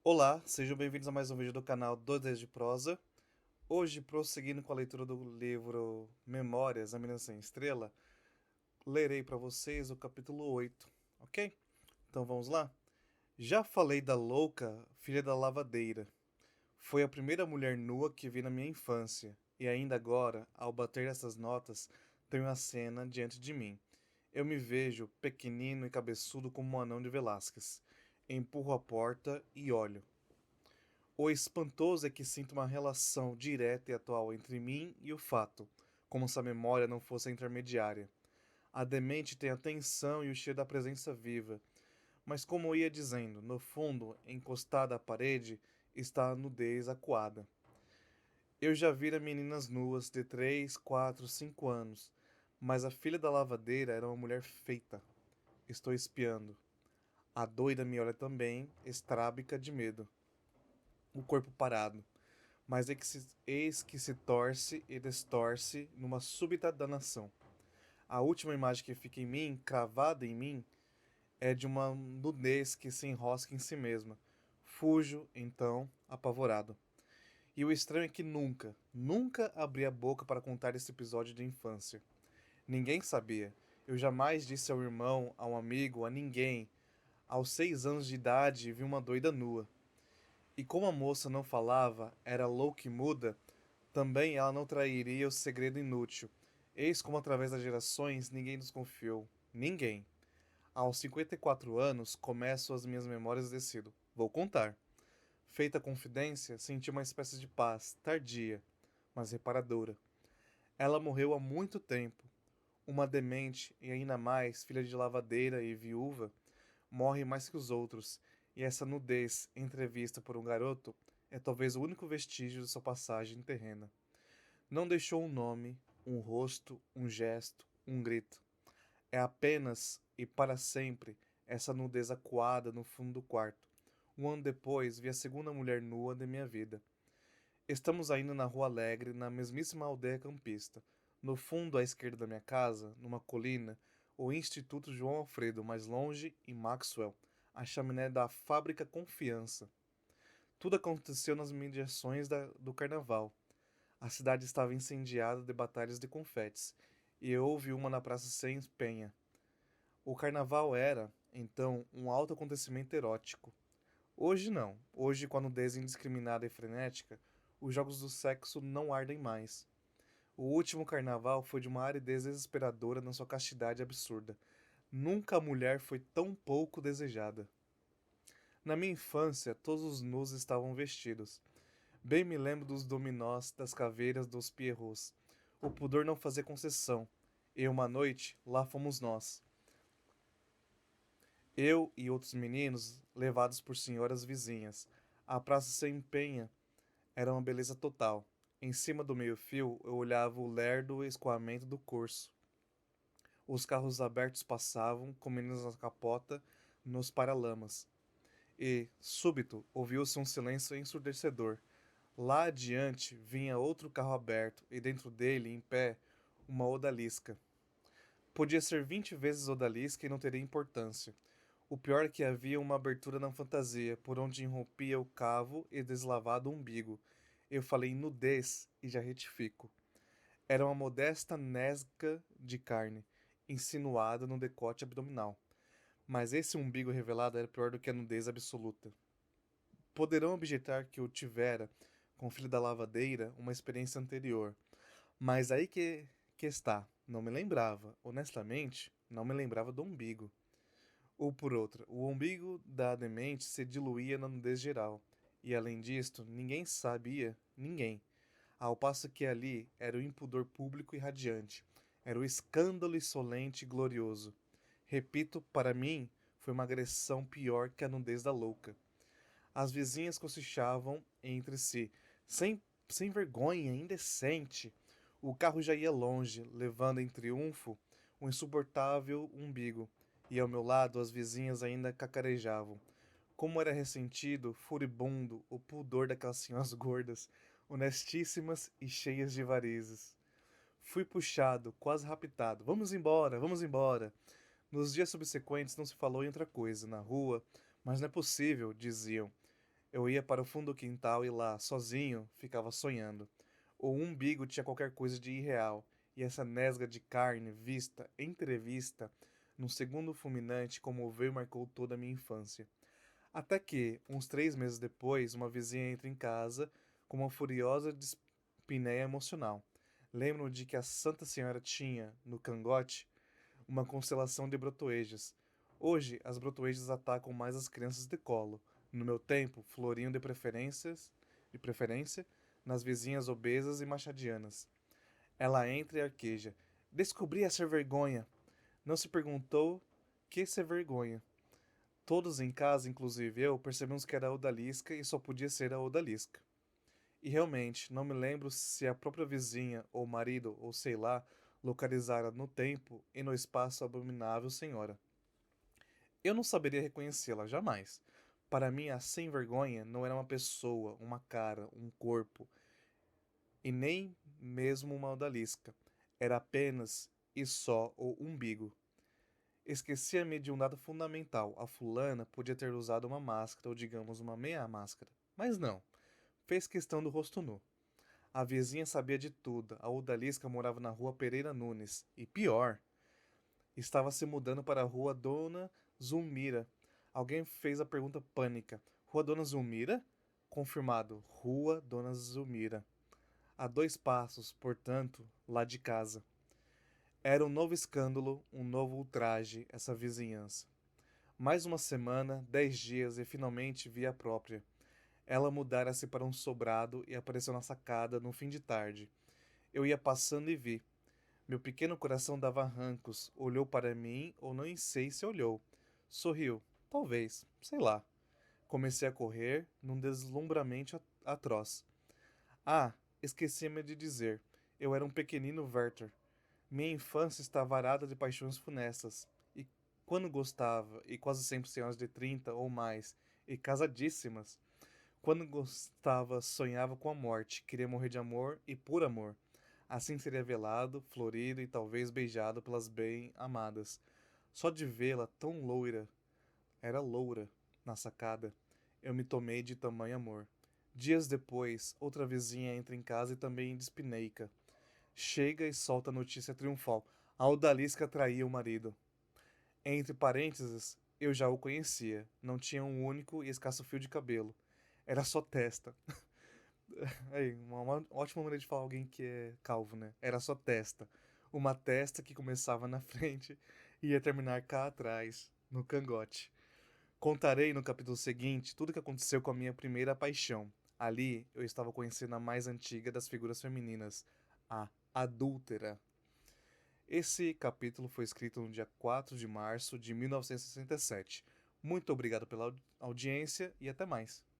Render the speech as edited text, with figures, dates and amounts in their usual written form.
Olá, sejam bem-vindos a mais um vídeo do canal Dois Dedos de Prosa. Hoje, prosseguindo com a leitura do livro Memórias, a Menina Sem Estrela, lerei para vocês o capítulo 8, ok? Então vamos lá? Já falei da louca, filha da lavadeira. Foi a primeira mulher nua que vi na minha infância, e ainda agora, ao bater essas notas, tenho a cena diante de mim. Eu me vejo pequenino e cabeçudo como um anão de Velázquez. Empurro a porta e olho. O espantoso é que sinto uma relação direta e atual entre mim e o fato, como se a memória não fosse a intermediária. A demente tem a tensão e o cheiro da presença viva, mas como eu ia dizendo, no fundo, encostada à parede, está a nudez acuada. Eu já vira meninas nuas de 3, 4, 5 anos, mas a filha da lavadeira era uma mulher feita. Estou espiando. A doida me olha também, estrábica de medo. O corpo parado. Mas eis que se torce e destorce numa súbita danação. A última imagem que fica em mim, cravada em mim, é de uma nudez que se enrosca em si mesma. Fujo, então, apavorado. E o estranho é que nunca abri a boca para contar esse episódio de infância. Ninguém sabia. Eu jamais disse ao irmão, a um amigo, a ninguém. Aos 6 anos de idade, vi uma doida nua. E como a moça não falava, era louca e muda, também ela não trairia o segredo inútil. Eis como, através das gerações, ninguém nos confiou. Ninguém. Aos 54 anos, começo as minhas memórias e decido. Vou contar. Feita a confidência, senti uma espécie de paz, tardia, mas reparadora. Ela morreu há muito tempo. Uma demente, e ainda mais, filha de lavadeira e viúva, morre mais que os outros, e essa nudez, entrevista por um garoto, é talvez o único vestígio de sua passagem terrena. Não deixou um nome, um rosto, um gesto, um grito. É apenas e para sempre essa nudez acuada no fundo do quarto. Um ano depois, vi a segunda mulher nua de minha vida. Estamos ainda na Rua Alegre, na mesmíssima aldeia campista. No fundo à esquerda da minha casa, numa colina, o Instituto João Alfredo, mais longe, e Maxwell, a chaminé da Fábrica Confiança. Tudo aconteceu nas mediações do carnaval. A cidade estava incendiada de batalhas de confetes, e houve uma na Praça Sem Penha. O carnaval era, então, um alto acontecimento erótico. Hoje não. Hoje, com a nudez indiscriminada e frenética, os jogos do sexo não ardem mais. O último carnaval foi de uma aridez desesperadora na sua castidade absurda. Nunca a mulher foi tão pouco desejada. Na minha infância, todos os nus estavam vestidos. Bem me lembro dos dominós, das caveiras, dos pierrots. O pudor não fazia concessão. E uma noite, lá fomos nós. Eu e outros meninos, levados por senhoras vizinhas. A praça se empenha era uma beleza total. Em cima do meio-fio, eu olhava o lerdo escoamento do curso. Os carros abertos passavam, com meninos na capota, nos paralamas. E, súbito, ouviu-se um silêncio ensurdecedor. Lá adiante vinha outro carro aberto, e dentro dele, em pé, uma odalisca. Podia ser 20 vezes odalisca e não teria importância. O pior é que havia uma abertura na fantasia, por onde irrompia o cavo e deslavado umbigo. Eu falei nudez e já retifico. Era uma modesta nesga de carne, insinuada no decote abdominal. Mas esse umbigo revelado era pior do que a nudez absoluta. Poderão objetar que eu tivera, com o filho da lavadeira, uma experiência anterior. Mas aí que está. Não me lembrava. Honestamente, não me lembrava do umbigo. Ou por outra, o umbigo da demente se diluía na nudez geral. E além disto, ninguém sabia, ninguém. Ao passo que ali era o impudor público e radiante. Era o escândalo insolente e glorioso. Repito, para mim, foi uma agressão pior que a nudez da louca. As vizinhas cochichavam entre si. Sem vergonha, indecente. O carro já ia longe, levando em triunfo o insuportável umbigo. E ao meu lado as vizinhas ainda cacarejavam. Como era ressentido, furibundo, o pudor daquelas senhoras gordas, honestíssimas e cheias de varizes. Fui puxado, quase raptado. Vamos embora, vamos embora. Nos dias subsequentes não se falou em outra coisa. Na rua, mas não é possível, diziam. Eu ia para o fundo do quintal e lá, sozinho, ficava sonhando. O umbigo tinha qualquer coisa de irreal, e essa nesga de carne, vista, entrevista, num segundo fulminante, comoveu e marcou toda a minha infância. Até que, uns 3 meses depois, uma vizinha entra em casa com uma furiosa dispneia emocional. Lembro de que a Santa Senhora tinha, no cangote, uma constelação de brotoejas. Hoje, as brotoejas atacam mais as crianças de colo. No meu tempo, floriam de preferência, nas vizinhas obesas e machadianas. Ela entra e arqueja. Descobri essa vergonha. Não se perguntou que ser vergonha. Todos em casa, inclusive eu, percebemos que era a odalisca e só podia ser a odalisca. E realmente, não me lembro se a própria vizinha, ou marido, ou sei lá, localizara no tempo e no espaço a abominável senhora. Eu não saberia reconhecê-la, jamais. Para mim, a sem vergonha não era uma pessoa, uma cara, um corpo, e nem mesmo uma odalisca. Era apenas e só o umbigo. Esquecia-me de um dado fundamental. A fulana podia ter usado uma máscara, ou digamos, uma meia máscara. Mas não. Fez questão do rosto nu. A vizinha sabia de tudo. A odalisca morava na rua Pereira Nunes. E pior, estava se mudando para a rua Dona Zulmira. Alguém fez a pergunta pânica. Rua Dona Zulmira? Confirmado. Rua Dona Zulmira. A 2 passos, portanto, lá de casa. Era um novo escândalo, um novo ultraje, essa vizinhança. Mais uma semana, 10 dias e finalmente vi a própria. Ela mudara-se para um sobrado e apareceu na sacada no fim de tarde. Eu ia passando e vi. Meu pequeno coração dava arrancos. Olhou para mim, ou nem sei se olhou. Sorriu. Talvez. Sei lá. Comecei a correr, num deslumbramento atroz. Ah, esqueci-me de dizer. Eu era um pequenino Werther. Minha infância estava arada de paixões funestas. E quando gostava, e quase sempre senhoras de 30 ou mais, e casadíssimas, quando gostava, sonhava com a morte, queria morrer de amor e por amor. Assim seria velado, florido e talvez beijado pelas bem-amadas. Só de vê-la tão loira, era loura, na sacada, eu me tomei de tamanho amor. Dias depois, outra vizinha entra em casa e também despineica. Chega e solta a notícia triunfal. A odalisca traía o marido. Entre parênteses, eu já o conhecia. Não tinha um único e escasso fio de cabelo. Era só testa. Aí, uma ótima maneira de falar alguém que é calvo, né? Era só testa. Uma testa que começava na frente e ia terminar cá atrás, no cangote. Contarei no capítulo seguinte tudo o que aconteceu com a minha primeira paixão. Ali eu estava conhecendo a mais antiga das figuras femininas, a adúltera. Esse capítulo foi escrito no dia 4 de março de 1967. Muito obrigado pela audiência e até mais.